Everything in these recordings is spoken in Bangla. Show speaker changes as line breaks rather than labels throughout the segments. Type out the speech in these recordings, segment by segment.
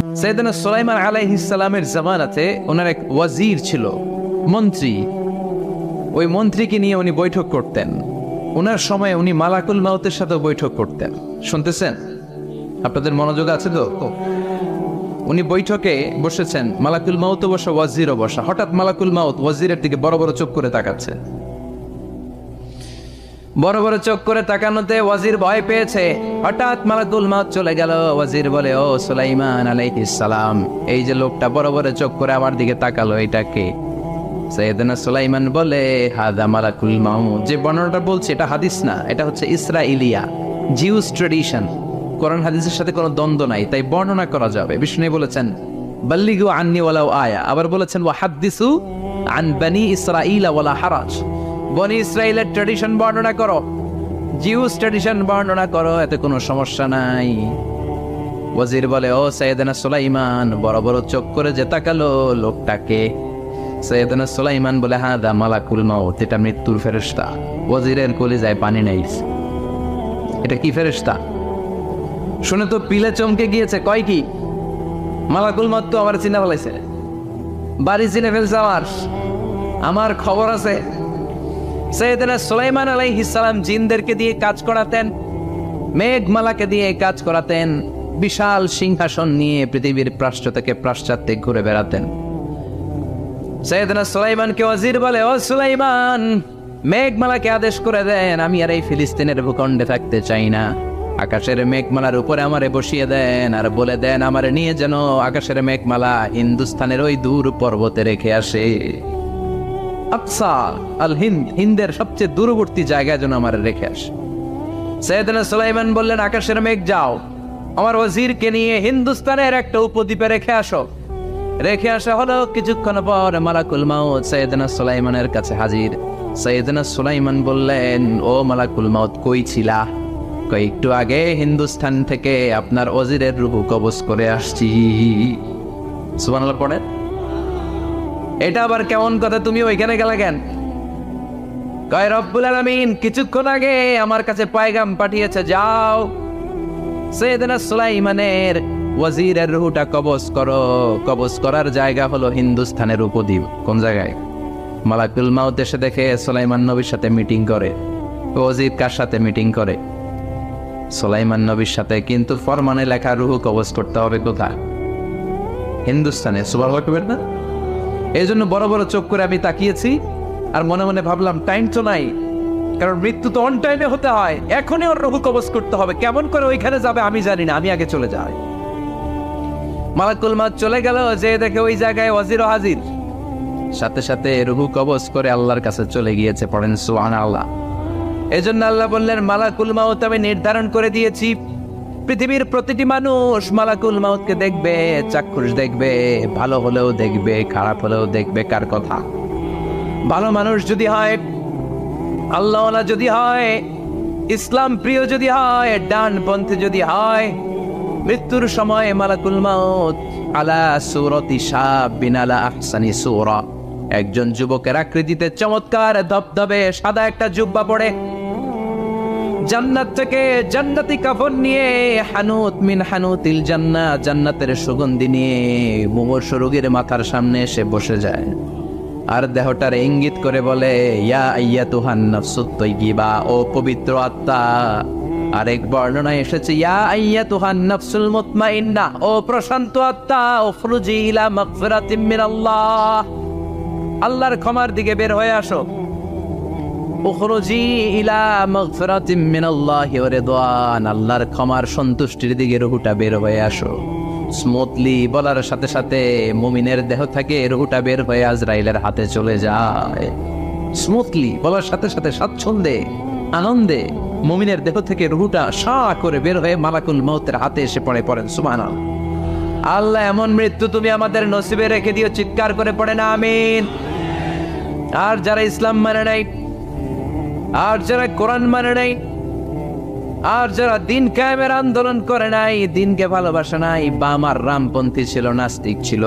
সাইয়েদনা সুলাইমান আলাইহিস সালামের জামানাতে ওনার এক ওয়াজির ছিল, মন্ত্রী। ওই মন্ত্রীকে নিয়ে উনি বৈঠক করতেন। ওনার সময় উনি মালাকুল মাউতের সাথে বৈঠক করতেন। শুনতেছেন? আপনাদের মনোযোগ আছে তো? উনি বৈঠকে বসেছেন, মালাকুল মাউতও বসা, ওয়াজিরও বসা। হঠাৎ মালাকুল মাউত ওয়াজিরের দিকে বড় বড় চোখ করে তাকাচ্ছে। বড় বড় চোখ করে তাকানোতে ওয়াজির ভয় পেয়েছে। হঠাৎ মালাকুল মাউত চলে গেল। ওয়াজির বলে, ও সুলাইমান আলাইহিস সালাম, এই যে লোকটা বড় বড় চোখ করে আমার দিকে তাকালো, এটা কে? সাইয়েদনা সুলাইমান বলে, হাদা মালাকুল মাউত। যে বর্ণনাটা বলছে এটা হাদিস না, এটা হচ্ছে ইসরাইলিয়া, জিউস ট্রেডিশন। কোরআন হাদিসের সাথে কোনো দ্বন্দ্ব নাই, তাই বর্ণনা করা যাবে। বিষ্ণু বলেছেন, বাল্লিগু আন্নি ওয়ালাউ আয়া। আবার বলেছেন, ওয়াহাদ্দিসু আন বনি ইসরাইল ওয়ালা হারাজ। বনি ইসরাইলের ট্রেডিশন বর্ণনা করো, জিউস ট্রেডিশন বর্ণনা করো, এতে কোনো সমস্যা নাই। ওয়াজির বলে, ও সাইয়েদনা সুলাইমান, বড় বড় চোখ করে যে তাকালো লোকটাকে? সাইয়েদনা সুলাইমান বলে, হাদা মালাকুল মাউত, এটা মৃত্যুর ফেরেশতা। ওয়াজিরের কলিজায় পানি নেই। এটা কি ফেরেশতা? শুনে তো পিলে চমকে গিয়েছে। কয় কি? মালাকুল মাউত তো আমার চিনা ফেলাইছে, বাড়ি চিনে ফেলছে, আমার খবর আছে। সাইয়েদনা সুলাইমান আলাইহিস সালাম জিনদেরকে দিয়ে কাজ করাতেন, মেঘমালাকে দিয়ে কাজ করাতেন, বিশাল সিংহাসন নিয়ে পৃথিবীর প্রাচ্য থেকে পাশ্চাত্যে ঘুরে বেড়াতেন। সাইয়েদনা সুলাইমানকে ওয়াজির বলে, ও সুলাইমান, মেঘমালাকে আদেশ করে দেন, আমি আর এই ফিলিস্তিনের ভূখণ্ডে থাকতে চাই না। আকাশের মেঘমালার উপরে আমারে বসিয়ে দেন, আর বলে দেন আমারে নিয়ে যেন আকাশের মেঘমালা হিন্দুস্তানের ওই দূর পর্বতে রেখে আসে। আকসা আল হিন্দ, হিন্দের সবচেয়ে দূরবর্তী জায়গায় যেন আমার রেখে আসে। সাইয়েদনা সুলাইমান বললেন, আকাশের মেঘ যাও, আমার ওয়াজিরকে নিয়ে হিন্দুস্তানের একটা উপদ্বীপে রেখে আসো। রেখে আসা হলো। কিছুক্ষণ পর মালাকুল মাউত সাইয়েদনা সুলাইমানের কাছে হাজির। সাইয়েদনা সুলাইমান বললেন, ও মালাকুল মাউত, কই ছিলা? একটু আগে হিন্দুস্তান থেকে আপনার ওয়াজিরের রূহ কবজ করে আসছি। সুবহানাল্লাহ পড়েন। এটা আবার কেমন কথা, তুমি ওইখানে গেলা কেন? কয়, রব্বুল আলামিন কিছুক্ষণ আগে আমার কাছে পয়গাম পাঠিয়েছে, যাও সাইয়েদনা সুলাইমানের ওয়াজিরের রূহটা কবজ করো। কবজ করার জায়গা হলো হিন্দুস্তানের উপদ্বীপ। কোন জায়গায়? মালাকুল মাউত এসে দেখে সুলাইমান নবীর সাথে মিটিং করে। ওয়াজির কার সাথে মিটিং করে? সুলাইমান নবীর সাথে। কিন্তু ফরমানে লেখা রূহ কবজ করতে হবে কোথায়? হিন্দুস্তানে। সুবহানাল্লাহ না? এই জন্য বড় বড় চোখ করে আমি তাকিয়েছি, আর মনে মনে ভাবলাম টাইম তো নাই, কারণ মৃত্যু তো অন টাইমে হতে হয়, এখনই ওর রূহ কবজ করতে হবে। কেমন করে ওইখানে যাবে আমি জানি না, আমি আগে চলে যাই। মালাকুল মাউত চলে গেল, যে দেখে ওই জায়গায় ওয়াজিরও হাজির। সাথে সাথে রূহ কবজ করে আল্লাহর কাছে চলে গিয়েছে। পড়েন সুবহানাল্লাহ। এজন্য আল্লাহ বললেন, মালাকুল মাউত আমি নির্ধারণ করে দিয়েছি, পৃথিবীর প্রতিটি মানুষ মালাকুল মাউতকে দেখবে, চাক্ষুষ দেখবে, ভালো হলেও দেখবে, খারাপ হলেও দেখবে। কার কথা? ভালো মানুষ যদি হয়, আল্লাহওয়ালা যদি হয়, ইসলাম প্রিয় যদি হয়, ডানপন্থী যদি হয়, মৃত্যুর সময় মালাকুল মাউত আলা সূরাতি শাবিন আলা আহসানি সূরা, একজন যুবকের আকৃতিতে চমৎকার ধবধবে সাদা একটা জুব্বা পরে, জান্নাত থেকে জান্নাতি কাফন নিয়ে, হানুত মিন হানুতিল জান্নাত, জান্নাতের সুগন্ধি নিয়ে মুমূর্ষ রোগীর মাথার সামনে এসে বসে যায়, আর দেহটার ইঙ্গিত করে বলে, ইয়া আইয়াতুহান নাফসুত তাইয়্যিবা, ও পবিত্র আত্মা। আরেক বর্ণনায় এসেছে, ইয়া আইয়াতুহান নাফসুল মুতমাইন্নাহ, ও প্রশান্ত আত্মা, উখরুজি ইলা মাগফিরাতিম মিনাল্লাহ, আল্লাহর ক্ষমার দিকে বের হয়ে আসো। উখরুজি ইলা মাগফিরাতিম মিনাল্লাহি ওয়া রিদওয়ান, আল্লাহর ক্ষমার সন্তুষ্টির দিকে রূহটা বের হয়ে আসো। স্মুথলি বলার সাথে সাথে মুমিনের দেহ থেকে রূহটা বের হয়ে আজরাইলের হাতে চলে যায়। স্মুথলি বলার সাথে সাথে স্বাচ্ছন্দ্যে, আনন্দে মুমিনের দেহ থেকে রূহটা সা করে বের হয়ে মালাকুল মাউতের হাতে এসে পড়ে। পড়েন সুবহানাল্লাহ। আল্লাহ এমন মৃত্যু তুমি আমাদের নসিবে রেখে দিও, চিৎকার করে পড়েন আমিন। আর যারা ইসলাম মানে নাই, আর যারা কোরআন মানে নাই, আর যারা দিন কায়েমের আন্দোলন করে নাই, দিনকে ভালোবাসে নাই, বাম আর রামপন্থী ছিল, নাস্তিক ছিল,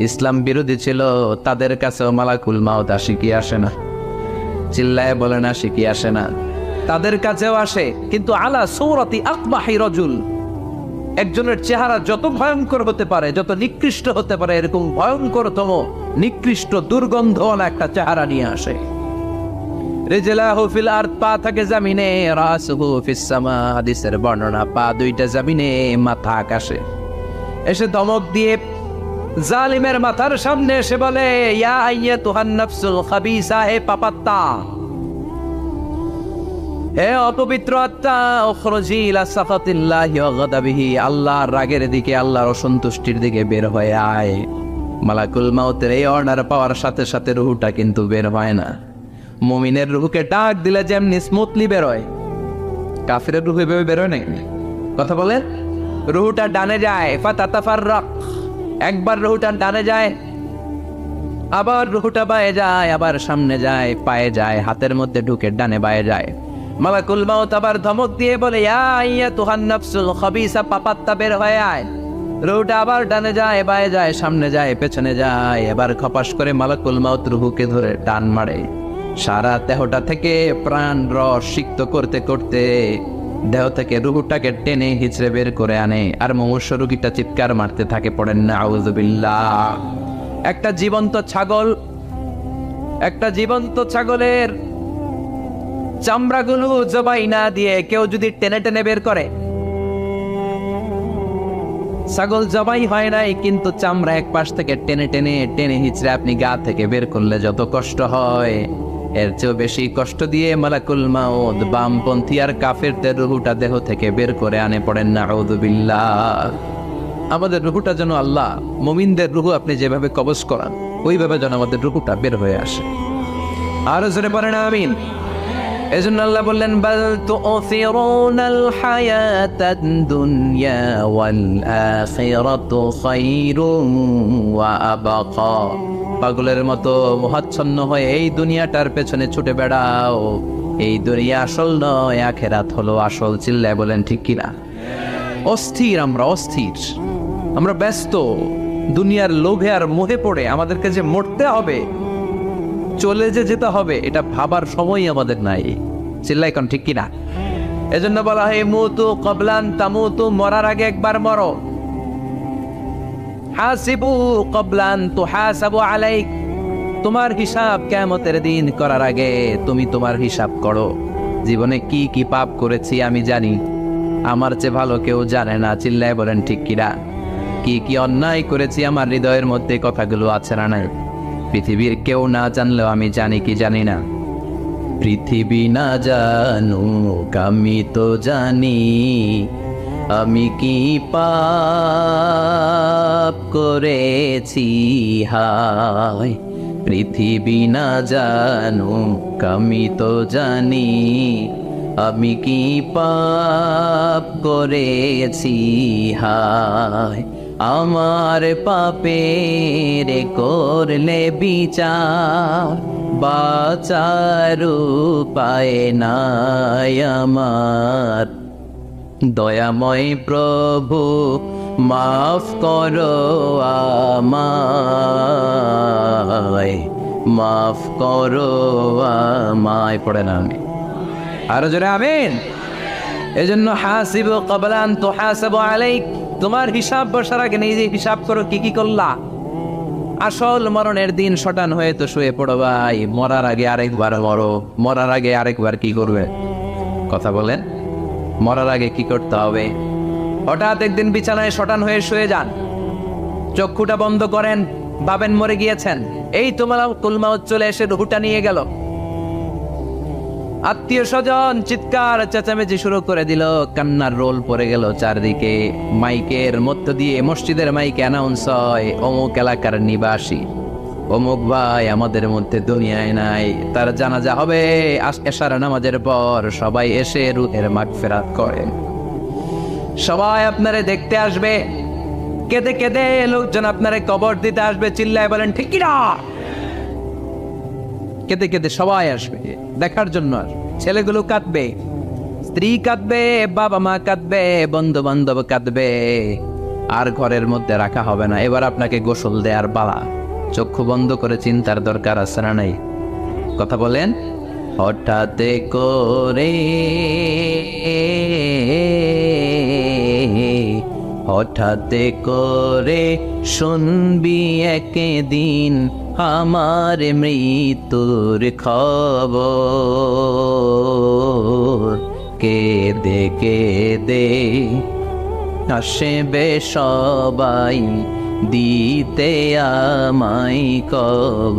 ইসলাম বিরোধী ছিল, তাদের কাছেও মালাকুল মাউত আসে কি আসে না? চিল্লায় বলেন, আসে কি আসে না? তাদের কাছেও আসে, কিন্তু আলা সূরাতি আকবাহি রাজুল, একজনের চেহারা যত ভয়ঙ্কর হতে পারে, যত নিকৃষ্ট হতে পারে, এরকম ভয়ঙ্করতম নিকৃষ্ট দুর্গন্ধওয়ালা একটা চেহারা নিয়ে আসে। রিজলাহু ফিল আরদ, পা থাকে জমিনে, রাসুহু ফিস সামা, হাদিসের বর্ণনা, পা দুইটা জমিনে, মাথা আকাশে। এসে ধমক দিয়ে জালিমের মাথার সামনে এসে বলে, ইয়া আইয়াতুহান নাফসুল খাবিসা, হে পাপাত্তা, হে অপবিত্র আত্মা, উখরুজি ইলা সাখাতিল্লাহি ওয়া গাদাবিহি, আল্লাহর রাগের দিকে, আল্লাহর অসন্তুষ্টির দিকে বের হয়ে আয়। মালাকুল মাউতের এই অর্ডার পাওয়ার সাথে সাথে রুহুটা কিন্তু বের হয় না। মুমিনের রুহুকে ডাক দিলে যেমনি স্মুথলি বের হয়, কাফিরের রুহু এভাবে বের হয় না। কথা বলেন, রুহুটা ডানে যায়, ফাতাতাফাররাক, একবার রুহুটা ডানে যায়, আবার রুহুটা বায়ে যায়, আবার সামনে যায়, পায়ে যায়, হাতের মধ্যে ঢুকে ডানে বায়ে যায়। মালাকুল মাউত আবার ধমক দিয়ে বলে, ইয়া আইয়াতুহান নাফসুল খাবিসা, পাপাত্তা, বের হয়ে আয়। রুহুটা আবার ডানে যায়, বায়ে যায়, সামনে যায়, পেছনে যায়। এবার খপাস করে মালাকুল মাউত রুহুকে ধরে টান মারে। সারা দেহটা থেকে প্রাণ রস সিক্ত করতে করতে দেহ থেকে রুহুটাকে টেনে হিচড়ে বের করে আনে। আর মুমূর্ষু রোগীটা চিৎকার মারতে থাকে, পড়েন না আউযুবিল্লাহ। একটা জীবন্ত ছাগলের চামড়াগুলো জবাই না দিয়ে কেউ যদি টেনে টেনে বের করে, ছাগল জবাই হয় নাই কিন্তু চামড়া এক পাশ থেকে টেনে টেনে টেনে হিচড়ে আপনি গা থেকে বের করলে যত কষ্ট হয়, এর চেয়েও বেশি কষ্ট দিয়ে মালাকুল মাউত বামপন্থী আর কাফেরদের রুহুটা দেহ থেকে বের করে আনে, পড়েন না আউযুবিল্লাহ। আমাদের রুহুটা যেন আল্লাহ, মুমিনদের রুহু আপনি যেভাবে কবজ করান, ওইভাবে যেন আমাদের রুহুটা বের হয়ে আসে। আর জোরে পড়েন আমিন। এজন্য আল্লাহ বললেন, বাল তু'থিরুনাল হায়াতাদ দুনিয়া ওয়াল আখিরাতু খায়রুন ওয়া আবকা। পাগলের মতো মোহাচ্ছন্ন হয়ে এই দুনিয়াটার পেছনে ছুটে বেড়াও। এই দুনিয়া আসল নয়, আখিরাত হলো আসল। চিল্লায় বলেন ঠিক কিনা? অস্থির, আমরা ব্যস্ত দুনিয়ার লোভে আর মোহে পড়ে আমাদেরকে যে মরতে হবে, চলে যেতে হবে, এটা ভাবার সময় আমাদের নাই। চিল্লাই কোন ঠিক কিনা? এজন্য বলা হয় মুতু ক্বাবলান তামুতু, মরার আগে একবার মরো। হাসিবু ক্বাবলান তুহাসাবু আলাইক, তোমার হিসাব কিয়ামতের দিন করার আগে তুমি তোমার হিসাব করো। জীবনে কি কি পাপ করেছি আমি জানি, আমার চেয়ে ভালো কেউ জানে না। চিল্লায় বলেন ঠিক কিনা? কি কি অন্যায় করেছি আমার হৃদয়ের মধ্যে কথাগুলো আছে না নাই? পৃথিবীর কেউ না জানলেও আমি জানি কি জানি না? পৃথিবী না জানুক আমি তো জানি, আমি কি পাপ করেছি হায়। পৃথিবী না জানুক আমি তো জানি, আমি কি পাপ করেছি হায়। আমার পাপের করলে বিচার, বাঁচার উপায় নাই আমার। দয়াময় প্রভু মাফ করো আমায়, মাফ করো আমায়। পড়ে না আমি আরো জোরে আমিন। এজন্য হাসিবু ক্বাবলা আন তুহাসাবু আলাইক, তোমার হিসাব বসার আগে নিজে হিসাব করো কি কি করলা। আসল মরণের দিন শটান হয়ে তো শুয়ে পড়ো ভাই, মরার আগে আরেকবার মরো। মরার আগে আরেকবার কি করবে? কথা বলেন, মরার আগে কি করতে হবে? হঠাৎ একদিন বিছানায় শটান হয়ে শুয়ে যান, চক্ষুটা বন্ধ করেন, ভাবেন মরে গিয়েছেন। এই তোমার কুলমাউত চলে এসে রুহুটা নিয়ে গেল। আত্মীয় স্বজন চিৎকার চেঁচামেচি শুরু করে দিল, কান্নার রোল পড়ে গেল চারদিকে। মাইকের মধ্য দিয়ে, মসজিদের মাইকে অ্যানাউন্স হয়, অমুক এলাকার নিবাসী অমুক ভাই আমাদের মধ্যে দুনিয়ায় নাই, তার জানাজা হবে এশার নামাজের পর। সবাই এসে রুহের মাগফিরাত করেন, সবাই আপনারে দেখতে আসবে, কেঁদে কেঁদে লোকজন আপনারে কবর দিতে আসবে। চিল্লায় বলেন ঠিক কিনা? কেঁদে কেঁদে সবাই আসবে দেখার জন্য। ছেলেগুলো কাঁদবে, স্ত্রী কাঁদবে, বাবা মা কাঁদবে, বন্ধু বান্ধব কাঁদবে, আর ঘরের মধ্যে রাখা হবে না। এবার আপনাকে গোসল দেয়ার বালা। চক্ষু বন্ধ করে চিন্তার দরকার আছে না নাই? কথা বলেন। হঠাৎ করে হঠাৎ করে শুনবি একদিন আমার মৃত্যুর খবর, কেঁদে কেঁদে আসবে সবাই দিতে আমায় কবর,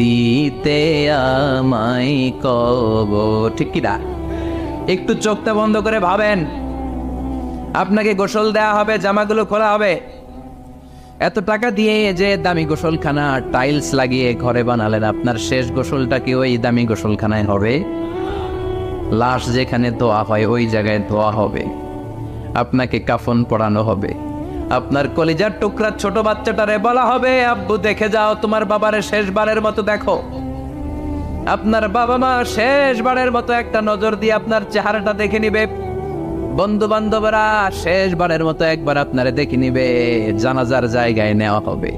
দিতে আমায় কবর। ঠিক কি না? একটু চোখটা বন্ধ করে ভাবেন, আপনাকে গোসল দেয়া হবে, জামাগুলো খোলা হবে, এত টাকা দিয়ে যে দামি গোসলখানা টাইলস লাগিয়ে ঘরে বানালেন, আপনার শেষ গোসলটা কি ওই দামি গোসলখানায় হবে? লাশ যেখানে ধোয়া হয় ওই জায়গায় ধোয়া হবে, আপনাকে কাফন পরানো হবে, আপনার কলিজার টুকরা ছোট বাচ্চাটারে বলা হবে আব্বু দেখে যাও তোমার বাবারে শেষবারের মতো দেখো। আপনার বাবা মা শেষবারের মতো একটা নজর দিয়ে আপনার চেহারাটা দেখে নিবে, বন্ধু বান্ধবরা শেষবারের মতো একবার আপনারে দেখে নিবে, জানাজার জায়গায় নেওয়া হবে।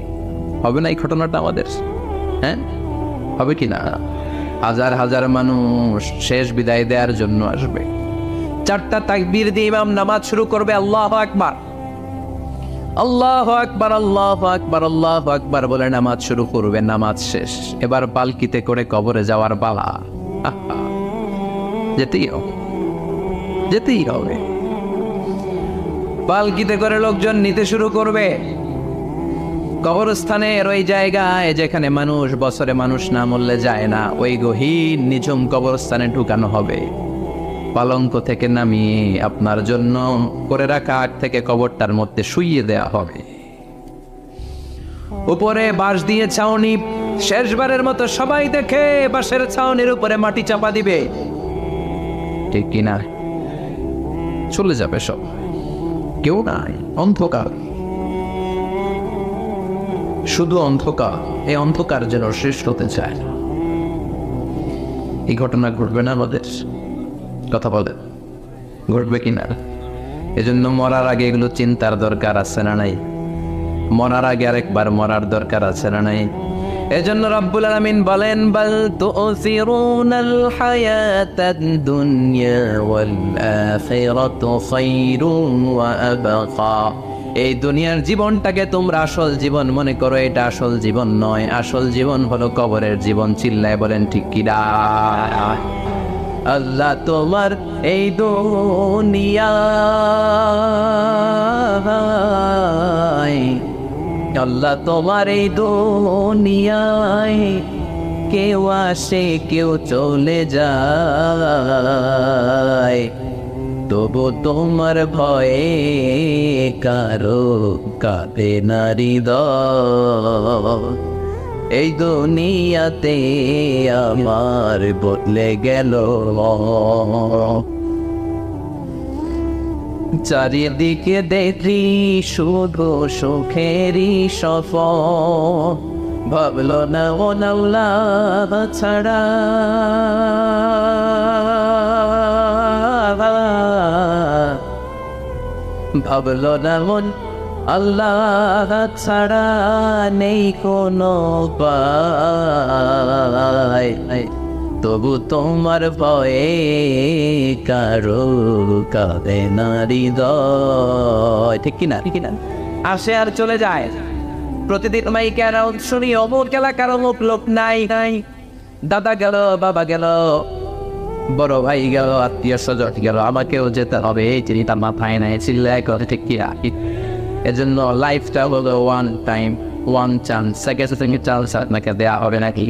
হবে না এই ঘটনাটা আমাদের? হ্যাঁ, হবে কি না? হাজার হাজার মানুষ শেষ বিদায় দেওয়ার জন্য আসবে। 4টা তাকবীর দিয়ে ইমাম নামাজ শুরু করবে, আল্লাহু আকবার, আল্লাহু আকবার, আল্লাহু আকবার, আল্লাহু আকবার বলে নামাজ শুরু করবে। নামাজ শেষ, এবার পালকিতে করে কবরে যাওয়ার পালা। যেতেই হবে, যেতেই হবে। পালকিতে করে লোকজন নিতে শুরু করবে কবরস্থানের ওই জায়গায় যেখানে মানুষ বছরে মানুষ না মরলে যায় না, ওই গহীন নিঝুম কবরস্থানে ঢুকানো হবে। পালঙ্ক থেকে নামিয়ে আপনার জন্য করে রাখা আগ থেকে কবরটার মধ্যে শুইয়ে দেয়া হবে। উপরে বাঁশ দিয়ে ছাউনি, শেষবারের মতো সবাই দেখে বাঁশের ছাউনির উপরে মাটি চাপা দিবে। ঠিক কিনা? চলে যাবে সব, কেউ নাই, অন্ধকার, শুধু অন্ধকার। এই অন্ধকার যেন শেষ হতে চায় না। এই ঘটনা ঘটবে না আমাদের? কথা বলেন, ঘটবে কিনা? এজন্য মরার আগে এগুলো চিন্তার দরকার আছে না নাই? মরার আগে আরেকবার মরার দরকার আছে না নাই? এজন্য রব্বুল আলামিন বলেন, বাল তুসিরুনাল হায়াতাদ দুনিয়া ওয়াল আখিরাতু খায়রুন ওয়া আবকা। এই দুনিয়ার জীবনটাকে তোমরা আসল জীবন মনে করো, এটা আসল জীবন নয়। আসল জীবন হলো কবরের জীবন। চিল্লায় বলেন ঠিক কি না? আল্লাহ তোমার এই দুনিয়ায়, আল্লাহ তোমার এই দুনিয়ায় কেউ আসে কেউ চলে যায়, তবু তোমার ভয়ে কারো কাঁদে না হৃদয়। এই দুনিয়াতে আমার বদলে গেল, চারিদিকে দেখি শুধু সুখেরই সফর, ভাবলো না ও আল্লাহ ছাড়া, ভাবলো না মন আল্লাহ ছাড়া নেই কোনো উপায়, তবু তোমার ভয়ে কারো কাঁদে না হৃদয়। ঠিক কিনা? ঠিক কিনা? আসে আর চলে যায়। প্রতিদিন মাইকে অ্যানাউন্স শুনি অমুক এলাকার অমুক লোক নাই নাই, দাদা গেল, বাবা গেল, বড় ভাই গেল, আত্মীয় স্বজন গেল, আমাকেও যেতে হবে, এই চিন্তা মাথায় নাই। চিল্লায় করে ঠিক কি? এজন্য লাইফটা হলো one time, one chance. Second chance আপনাকে দেয়া হবে নাকি?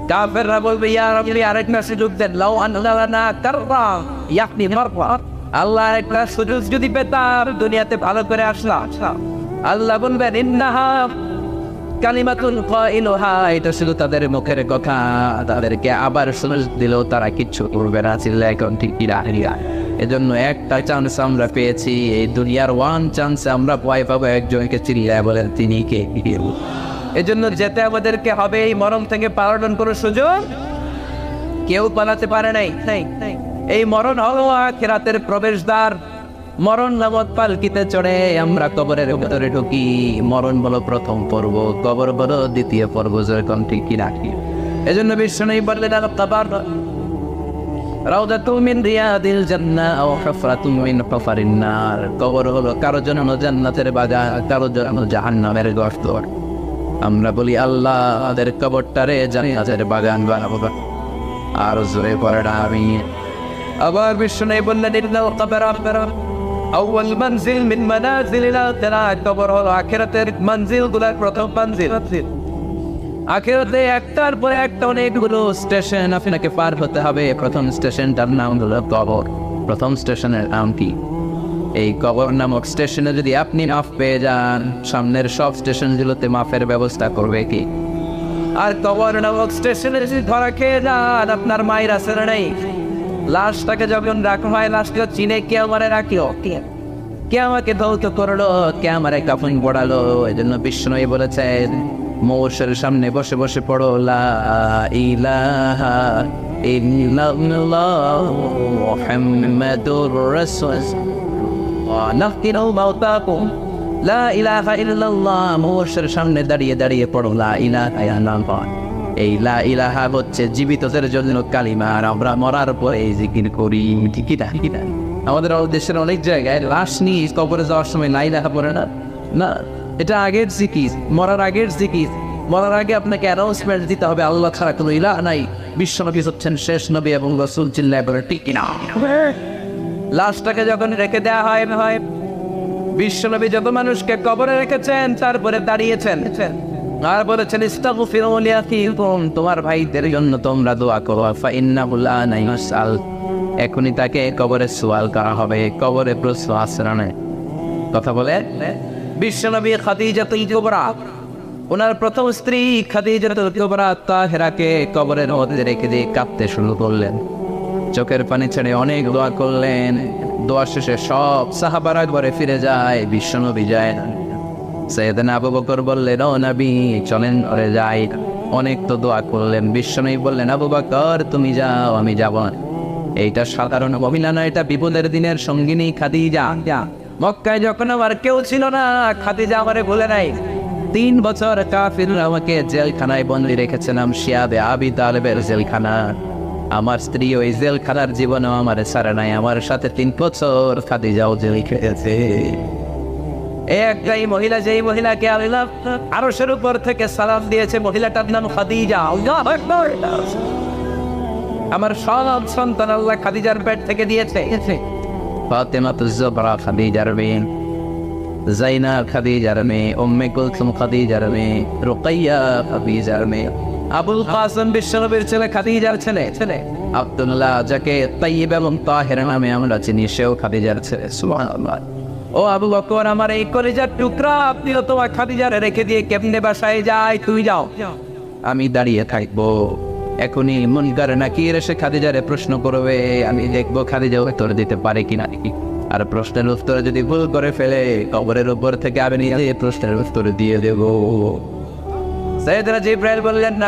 কাফেররা বলবে ইয়া রাব্বি আরেকটা সুযোগ দেন, লাউ আনলানা কাররা ইয়াকনি মাররা। আল্লাহ একটা সুযোগ যদি পেতাম দুনিয়াতে ভালো করে আসলাম। আল্লাহ বলবেন ইন্নাহা কালিমাতুন কাইলুহা, এটা শুধু তাদের মুখের কথা, তাদেরকে আবার সুযোগ দিলেও তারা কিচ্ছু করবে না। চিল্লায় এখন ঠিক কি? এজন্য একটা চান্স আমরা পেয়েছি, এই দুনিয়ার ওয়ান চান্সে আমরা ভয় পাবো একজনকে। চিল্লায় বলেন তিনি কে? এজন্য যেতে আমাদেরকে হবে। এই মরণ থেকে পালানোর কোনো সুযোগ কেউ পালাতে পারে নাই। এই মরণ হলো আখিরাতের প্রবেশদ্বার। মরণ নামক পালকিতে চড়ে আমরা কবরের ভিতরে ঢুকি। মরণ বলো প্রথম পর্ব, কবর বলো দ্বিতীয় পর্ব। যেরকম ঠিক কি রাখি। এজন্য বিষ্ণু বললেন রাউদাতুম মিন রিয়াদিল জান্নাহ আও হুফরাতুম মিন হুফারিন নার। কবর হলো কারো জন্য জান্নাতের বাগান, কারো জন্য জাহান্নামের গর্ত। আমরা বলি আল্লাহ আমাদের কবরটারে জান্নাতের বাগান বানাবো। আর জোরে পড়ে না আমিন। আবার বিষ্ণু বললেন ইন্নাল কবর আউয়াল মানজিল মিন মানাজিলিল আখিরাহ। কবর হলো আখিরাতের মঞ্জিলগুলোর প্রথম মঞ্জিল। আখিরাতে একটার পর একটা অনেকগুলো স্টেশন আপনাকে পার হতে হবে। প্রথম স্টেশনটার নাম হলো কবর। প্রথম স্টেশনের নাম কি? এই কবর নামক স্টেশনে যদি আপনি মাফ পেয়ে যান, সামনের সব স্টেশনগুলোতে মাফের ব্যবস্থা করবে কি? আর কবর নামক স্টেশনে যদি ধরা খেয়ে যান, আপনার মায়ের আছে না নেই? লাশটাকে যখন রাখা হয়, লাশটা চিনে কে আমারে রাখলো, কে আমাকে ধৌত করলো, কে আমারে কাফন পড়ালো। এই জন্য বিষ্ণু বলেছেন মৌসের সামনে বসে বসে পড়ো লা ইলাহা ইল্লাল্লাহ মুহাম্মাদুর রাসূলুল্লাহ নাফকিরু মাউতাকুম। লা ইলাহা ইল্লাল্লাহ মৌসের সামনে দাঁড়িয়ে দাঁড়িয়ে পড়ো লা ইলাহা ইল্লাল্লাহ। এই লা ইলাহা হচ্ছে জীবিতদের জন্য কালিমা, আর আমরা মরার পরে এই জিকির করি। ঠিকই না? আমাদের দেশের অনেক জায়গায় লাশ নিয়ে কবরে যাওয়ার সময় লা ইলাহা পড়ে না। না, এটা আগের জিকির, মরার আগের জিকির। মরার আগে আপনাকে অ্যানাউন্সমেন্ট দিতে হবে আল্লাহ ছাড়া কোনো ইলাহ নাই, বিশ্বনবী হচ্ছেন শেষ নবী এবং রাসূল। চিল্লায় বলে ঠিক কিনা? লাশটাকে যখন রেখে দেওয়া হয়, বিশ্বনবী যত মানুষকে কবরে রেখেছেন তারপরে দাঁড়িয়েছেন আর বলেছেন ইস্তাগফিরু লিআখিকুম, তোমার ভাইদের জন্য তোমরা দোয়া করো। ফাইন্নাহু আনা ইউসআল, এখনই তাকে কবরে সওয়াল করা হবে। কবরে প্রশ্ন আসছে না কথা বলে বিশ্বনবী খাদিজাতুল কুবরা, ওনার প্রথম স্ত্রী খাদিজাতুল কুবরা তাহেরাকে কবরের মধ্যে রেখে দিয়ে কাঁদতে শুরু করলেন। চোখের পানি ছেড়ে অনেক দোয়া করলেন। দোয়া শেষে সব সাহাবারা ঘরে ফিরে যায়, বিশ্বনবী যায় না। সাইয়েদনা আবু বকর বললেন ও নবী চলেন ঘরে যাই। অনেক তো দোয়া করলেন, বিশ্বনবী বললেন আবু বকর তুমি যাও, আমি যাব না। এইটা সাধারণ মহিলা না, এটা বিপদের দিনের সঙ্গিনী খাদিজা। মক্কায় যখন আমার কেউ ছিল না, খাদিজা আমারে ভুলে নাই। 3 বছর কাফিররা আমাকে জেলখানায় বন্দী রেখেছিলাম, শিয়াবে আবি তালেবের জেলখানা। আমার স্ত্রী ওই জেলখানার জীবনেও আমার ছাড়ে নাই, আমার সাথে 3 বছর খাদিজাও জেল খেয়েছে। একটাই মহিলা, যেই মহিলাকে আল্লাহ আরশের উপর থেকে সালাম দিয়েছে, মহিলাটার নাম খাদিজা। আল্লাহু আকবার। আমার সব সন্তান আল্লাহ খাদিজার পেট থেকে দিয়েছে। ফাতেমাতুজ জোহরা খাদিজার মেয়ে, জাইনাব খাদিজার মেয়ে, উম্মে কুলসুম খাদিজার মেয়ে, রুকাইয়া খাদিজার মেয়ে, আবুল কাসেম বিশ্বনবীর ছেলে খাদিজার ছেলে আব্দুল্লাহ, যাকে তাইয়্যিব এবং তাহের নামে আমরা চিনি, সেও খাদিজার ছেলে। সুবহানাল্লাহ। ও আবু বকর, আমার এই কলিজার টুকরা, আপনিও তোমার খাদিজারে রেখে দিয়ে কেমনে বাসায় যায়? তুই যাও, আমি দাঁড়িয়ে থাকবো। এখনই মুনকার নাকির এসে খাদিজারে প্রশ্ন করবে, আমি দেখবো খাদিজা উত্তর দিতে পারে কিনা। আর প্রশ্নের উত্তর যদি ভুল করে ফেলে, কবরের উপর থেকে আমি নিজে প্রশ্নের উত্তর দিয়ে দেব। সাইয়েদনা জিবরাইল বললেন না,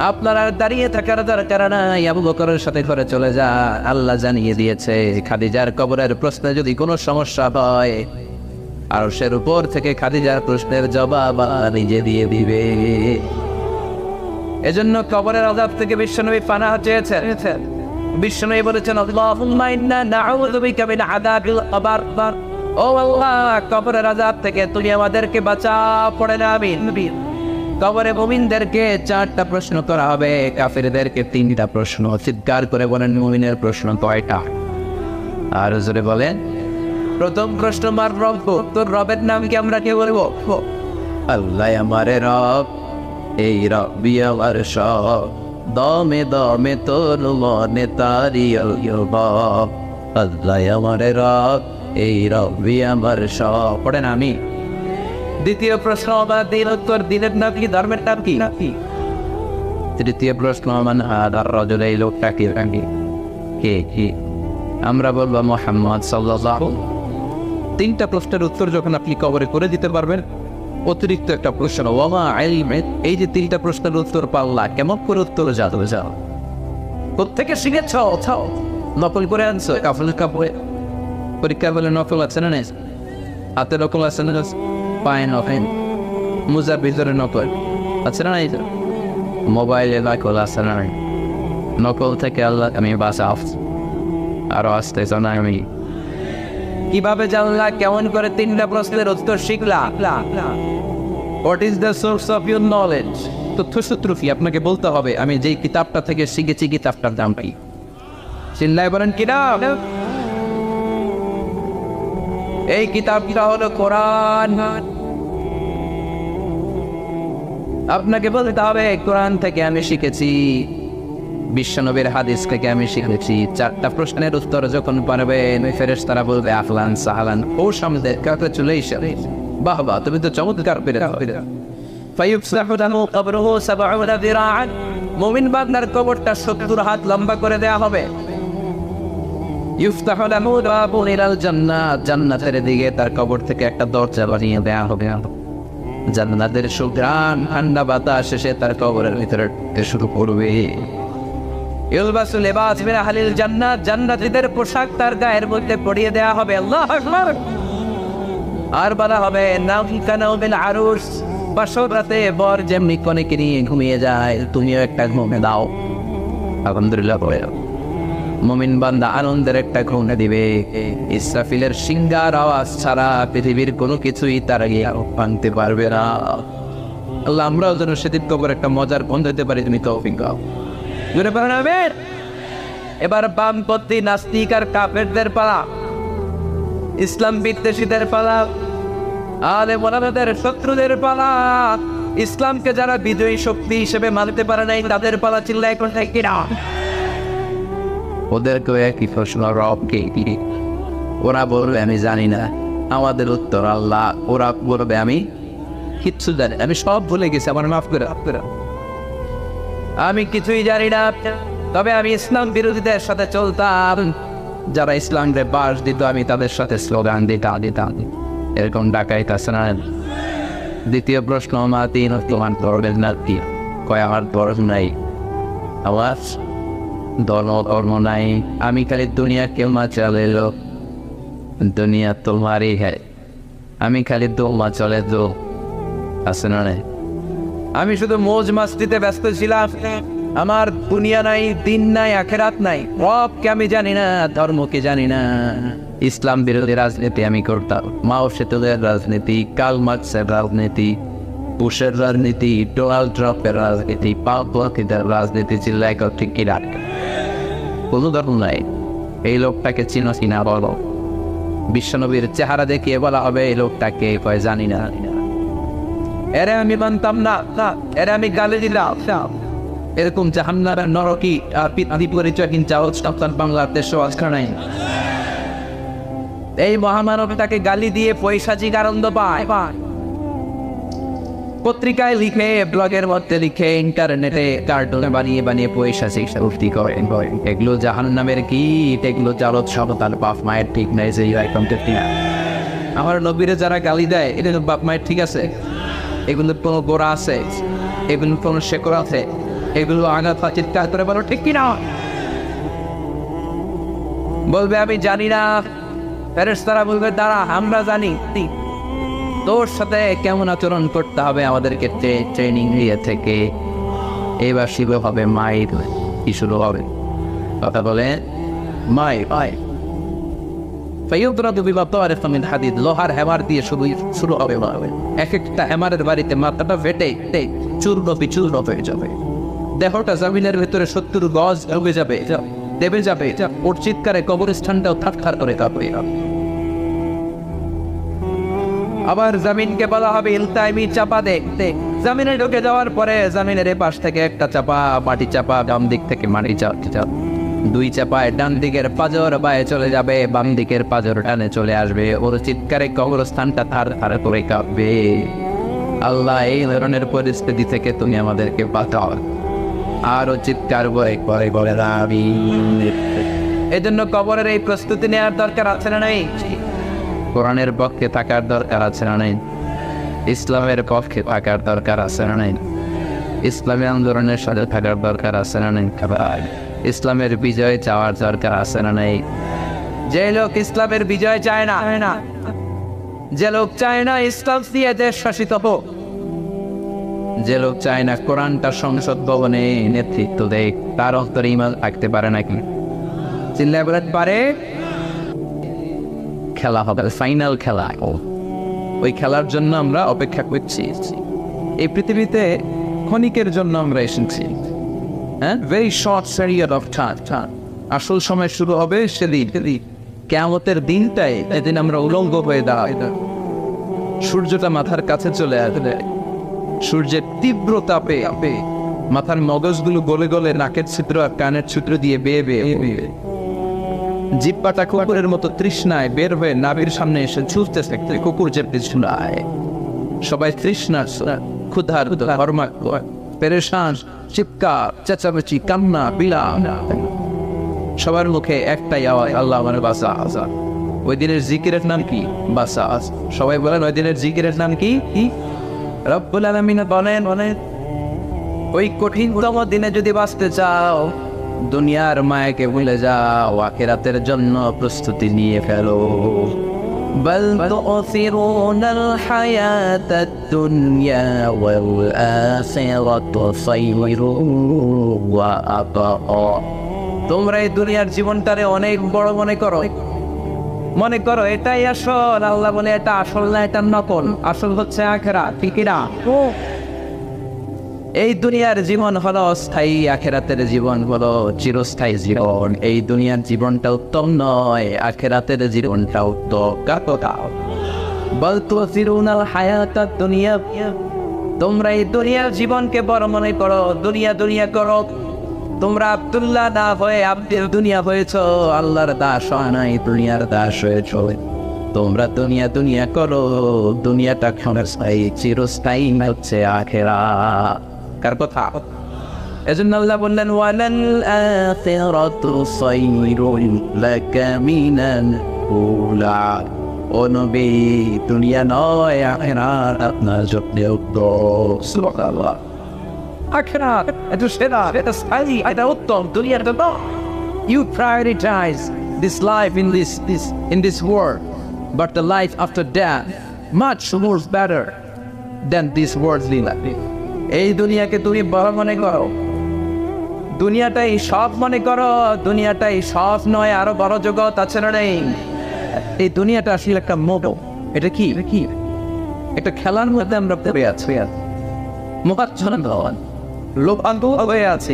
আপনার আর দাঁড়িয়ে থাকার দরকার নাই, আবু বকরের সাথে ঘরে চলে যা। আল্লাহ জানিয়ে দিয়েছে খাদিজার কবরের প্রশ্নে যদি কোনো সমস্যা হয়, আরশের উপর থেকে খাদিজার প্রশ্নের জবাব নিজে দিয়ে দিবে। এজন্য কবরের আযাব থেকে বিশ্বনবী পানাহ চেয়েছেন। বিশ্বনবী বলেছেন আল্লাহুম্মা ইন্না নাউযু বিকা মিন আযাবিল কবর। ও আল্লাহ, কবরের আযাব থেকে তুমি আমাদেরকে বাঁচাও। পড়ে না আমিন। কবরে মুমিনদেরকে 4টা প্রশ্ন করা হবে, কাফিরদেরকে 3টা প্রশ্ন। চিৎকার করে বলেন মুমিনের প্রশ্ন কয়টা? আর জোরে বলেন। প্রথম প্রশ্ন, মার রব, তোর রবের নাম কি? আমরা কে বলবো? আল্লাহ আমারে রব, এই রব্বি আমার সব, দমে দমে তোর মনে তারি রব। আল্লাহ আমারে রব, এই রব্বি আমার সব। পড়েন আমি। দ্বিতীয় প্রশ্ন, আমার দিন উত্তর, দিনের নাম কি? ধর্মের নাম কি? তৃতীয় প্রশ্ন, মান হাদার রাজুল, এই লোকটা কে? আমরা বলবো মুহাম্মদ সাল্লাল্লাহু। 3টা প্রশ্নের উত্তর যখন আপনি কবরে করে দিতে পারবেন, অতিরিক্ত একটা প্রশ্ন, ওয়ামা ইলমে, এই যে 3টা প্রশ্নের উত্তর পাল্লা, কেমন করে উত্তর যাও? কোত্থেকে শিখেছ? নকল করে আনছো? কাপড়ে পরীক্ষা বলে নকল আছে না? হাতে নকল আছে না? পায়ে নকল, মোজার ভিতরে নকল আছে না? মোবাইলে নকল আছে না? নকল থেকে আল্লাহ আমি বাঁচাও, আরো আসতে জানা আমি কিভাবে জানলা, কেমন করে? 3টা প্রশ্নের উত্তর শিখলা। What is the source of your knowledge? তথ্যসূত্র কি? আপনাকে বলতে হবে আমি যেই কিতাবটা থেকে শিখেছি কিতাবটার দাম কি। চিল্লায় বলেন কিতাব। এই কিতাবটা হলো কোরআন। আপনাকে বলতে হবে কোরআন থেকে আমি শিখেছি, বিশ্বনবীর হাদিস থেকে আমি শিখেছি। 4টা প্রশ্নের উত্তর যখন পারবেন ফেরেশতারা বলবে আহলান সাহলান, ও সামনে কংগ্রাচুলেশন, বাহ বাহ, তুমি তো চমৎকার পেরে। ফায়ুফসাহু লাহু কবরুহু 70 যিরাআন, মুমিন বান্দার কবরটা 70 হাত লম্বা করে দেয়া হবে। ইফতাহু লাহু বাবুন ইলাল জান্নাত, জান্নাতের দিকে তার কবর থেকে একটা দরজা বানিয়ে দেয়া হবে। জান্নাতের সুঘ্রাণ ঠান্ডা বাতাস এসে তার কবরের ভিতরে শুরু করবে। ইলবাসু লিবাস মিন আহলিল জান্নাত, জান্নাতীদের পোশাক তার গায়ের মধ্যে পরিয়ে দেয়া হবে। আল্লাহু আকবার। আর বলা হবে নাউকা নাউবিল আরুস, বাসর রাতে বর যেমনি কনেকে নিয়ে ঘুমিয়ে যায় তুমিও একটা ঘুমে দাও। আলহামদুলিল্লাহ বলে মুমিন বান্দা আনন্দের একটা ঘুম দিবে। ইসরাফিলের সিংগার আওয়াজ ছাড়া পৃথিবীর কোনো কিছুই তার আগে ভাঙতে পারবে না। আল্লাহ আমরাও যেন সেদিন কবর একটা মজার ঘুম দিতে পারি, তুমি তৌফিক দাও। জোরে বলেন আমিন। এবার বামপন্থী নাস্তিক আর কাফেরদের পালা, ইসলাম বিদ্বেষীদের পালা, আলেম ওলামাদের শত্রুদের পালা। ইসলামকে যারা বিজয়ী শক্তি হিসেবে মানতে পারে নাই তাদের পালা। চিল্লায় এখন থাকি না। ওদেরকেও একই প্রশ্ন, রবকে কি? ওরা বলবে আমি জানি না। আমাদের উত্তর আল্লাহ। ওরা বলবে আমি কিচ্ছু জানি, আমি সব ভুলে গেছি, আমার মাফ করে। আমি কিছুই জানি না, তবে আমি ইসলাম বিরোধীদের সাথে চলতাম। যারা ইসলামকে বাস দিত আমি তাদের সাথে স্লোগান দিতাম। এরকম ডাকাইত আছে না? দ্বিতীয় প্রশ্ন, মাতিন তোমার ধর্মের না কি? কয় আমার ধর্ম নাই, আমার ধর্ম নাই, আমি খালি দুনিয়া কেউ মা চলে লো, দুনিয়া তোমারই হ্যাঁ, আমি খালি দোমা চলে দো, আছে না? আমি শুধু মৌজ মাস্তিতে ব্যস্ত ছিলাম, আমার দুনিয়া নাই, দিন নাই, আখেরাত নাই, রবকে আমি জানি না, ধর্মকে জানি না। ইসলাম বিরোধী রাজনীতি আমি করতাম। মাও সেতুদের রাজনীতি, কার্ল মার্কসের রাজনীতি, বুশের রাজনীতি, ডোনাল্ড ট্রাম্পের রাজনীতি, পাওয়ার রাজনীতি, চিল্লাই ঠিক কি রাখে কোনো ধর্ম নাই। এই লোকটাকে চিনা বলো। বিশ্বনবীর চেহারা দেখিয়ে বলা হবে এই লোকটাকে, কয় জানি না। এরে আমি মানতাম না, এরে আমি গালি দিলাম। এরকম জাহান্নার নরকি আর পিতৃ পরিচয় কিন্তু বাংলাদেশ নাই। এই মহামানবটাকে গালি দিয়ে পয়সাচিক আনন্দ পায়। পত্রিকায় লিখে, ব্লগের মধ্যে লিখে, ইন্টারনেটে কার্টুন বানিয়ে পয়সাচিক উক্তি করে। এগুলো জাহান্নামের কীট, এগুলো জালত সব তার বাপ মায়ের ঠিক নাই। যে আমার নবীরে যারা গালি দেয় এটা বাপ মায়ের ঠিক আছে? এগুলোর কোনো গোড়া আছে? এগুলোর কোনো শেকড় আছে? এগুলো আঘাত চিৎকার করে বলো ঠিক কিনা? বলবে আমি জানি না। ফেরেশতারা বলবে দাঁড়া, আমরা জানি। তোর সাথে কেমন আচরণ করতে হবে আমাদেরকে ট্রেনিং দিয়ে থেকে। এবার শুরু হবে মায়ের। কি শুরু হবে? কথা বলে মায়ের। লোহার হ্যামার দিয়ে শুরু হবে। এক একটা হ্যামারের বাড়িতে মাথাটা ফেটে চূর্ণ বিচূর্ণ হয়ে যাবে। দেহটা জমিনের ভেতরে 70 গজ দেবে যাবে। ওর চিৎকারে কবরস্থানটাও থারথার করে কাঁপবে। আবার জমিনকে বলা হবে ইলতাইমি চাপা দে। জমিনে ঢুকে যাওয়ার পরে জমিনের পাশ থেকে একটা চাপা, মাটি চাপা, ডান দিক থেকে মাটি চাপ। 2 চাপায় ডান দিকের পাজর বায়ে চলে যাবে, বাম দিকের পাজর ডানে চলে আসবে। ওর চিৎকারে কবরস্থানটা থার করে কাঁপবে। আল্লাহ এই ধরনের পরিস্থিতি থেকে তুমি আমাদেরকে বাঁচাও। আরো চিৎকার বলে আমিন। এজন্য কবরের এই প্রস্তুতি নেওয়ার দরকার আছে না নাই? কোরআনের পক্ষে থাকার দরকার আছে না নাই? ইসলামের পক্ষে থাকার দরকার আছে না নাই? ইসলামী আন্দোলনের সাথে থাকার দরকার আছে না নাই? ইসলামের বিজয় চাওয়ার দরকার আছে না নাই? যে লোক ইসলামের বিজয় চায় না, যে লোক চায় না ইসলাম দিয়ে দেশ শাসিত হোক, যে লোক চায় না কোরআনটা সংসদ ভবনে নেতৃত্ব দেয়, তার অন্তরে ঈমান থাকতে পারে নাকি? চিল্লায় বলেন পারে? খেলা হবে, ফাইনাল খেলা। ওই খেলার জন্য আমরা অপেক্ষা করছি। এই পৃথিবীতে ক্ষণিকের জন্য আমরা এসেছি, হ্যাঁ, very short period of time. আসল সময় শুরু হবে সেদিন, কিয়ামতের দিনটাই, এদিন আমরা উলঙ্গ হয়ে দাঁড়াই। সূর্যটা মাথার কাছে চলে আসবে, সূর্যের তীব্র তাপে মাথার মগজগুলো গলে গলে নাকের ছিদ্র আর কানের ছিদ্র দিয়ে বেয়ে বেয়ে জিহ্বাটা কুকুরের মতো তৃষ্ণায় বের হয়ে নাভির সামনে এসে ঝুলতেছে, কুকুর যে তৃষ্ণায়। সবাই তৃষ্ণার ক্ষুধার পেরেশান, চিৎকার, চেঁচামেচি, কান্না, বিলাপ। সবার মুখে একটাই আওয়াজ, আল্লাহ আমার বাসা। ওই দিনের জিকিরের নাম কি? বাসা। সবাই বলেন ওই দিনের জিকিরের নাম কি? রব্বুল আলামিন বলেন, ওই কঠিনতম দিনে যদি বাঁচতে চাও, দুনিয়ার মায়াকে ভুলে যাও, আখিরাতের জন্য প্রস্তুতি নিয়ে ফেলো। بل تؤثرون الحياة الدنيا والآخرة خير وأبقى। তোমরা এই দুনিয়ার জীবনটারে অনেক বড় মনে করো এটাই আসল। আল্লাহ বলে এটা আসল না, এটা নকল। আসল হচ্ছে আখিরাত। ঠিক না? এই দুনিয়ার জীবন হলো অস্থায়ী, আখিরাতের জীবন হলো চিরস্থায়ী জীবন। এই দুনিয়ার জীবনটা উত্তম নয়, আখিরাতের জীবনটা উত্তম। বল তুসিরুনাল হায়াতাদ দুনিয়া, তোমরা এই দুনিয়ার জীবনকে বড় মনে করো, দুনিয়া করো। তোমরা আব্দুল্লাহ না হয়ে আব্দুল দুনিয়া হয়েছ, আল্লাহর দাস নাই, দুনিয়ার দাস হয়েছ। তোমরা দুনিয়া করো, দুনিয়াটা ক্ষণস্থায়ী, চিরস্থায়ী হচ্ছে আখিরাত। কার কথা? এজন্য আল্লাহ বললেন, ওয়ালাল আখিরাতু খায়রুন লাকা মিনাল উলা। ও নবী, দুনিয়া নয়, আখিরাত আপনার জন্য উত্তম। সুবহানাল্লাহ। আখিরাত এটা সেরা, এটা স্থায়ী, এটা উত্তম, দুনিয়াটা নয়। You prioritize this life in this world, but the life after death much more better than this worldly life. এই দুনিয়াকে তুমি বড় মনে করো, দুনিয়াটাই সব মনে করো। দুনিয়াটাই সব নয়, আরো বড় জগৎ আছে না নেই? এই দুনিয়াটা আসলে একটা মোটো। এটা কি? একটা খেলার মধ্যে আমরা পড়ে আছি, মোহাচ্ছন্ন লোকান্ত হয়ে আছে।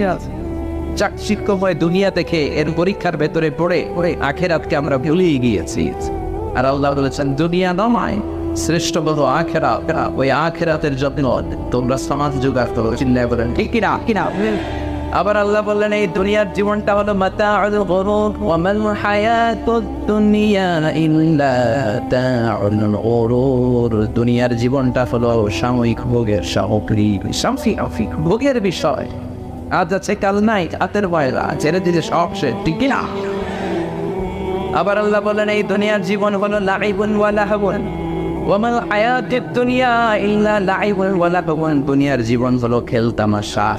চাকচিক্যময় দুনিয়া দেখে এর পরীক্ষার ভেতরে পড়ে আখিরাতকে আমরা ভুলিয়ে গিয়েছি। আর আল্লাহ বলেছেন দুনিয়া নয়, শ্রেষ্ঠ বড় আখিরাত। ওই আখিরাতের জন্য তোমরা সমাজ জোগাড় করো। চিন্তা করেন ঠিক কিনা? আবার আল্লাহ বললেন এই দুনিয়ার জীবনটা হলো মাতাউল গুরুর, ওয়া মাল হায়াতুদ দুনিয়া ইল্লা মাতাউল গুরুর। দুনিয়ার জীবনটা হলো সাময়িক ভোগের সাময়িক ভোগের বিষয়। আজ আছে কাল নাই, হাতের বাইরা ছেড়ে দিতে সব শেষ। ঠিক কিনা? আবার আল্লাহ বলেন এই দুনিয়ার জীবন হলো লাইবুন ওয়া লাহবুন, ওয়া মাল হায়াতুদ দুনিয়া ইল্লা লাইবুন ওয়া লাহবুন। দুনিয়ার জীবন হলো খেলতামাশা,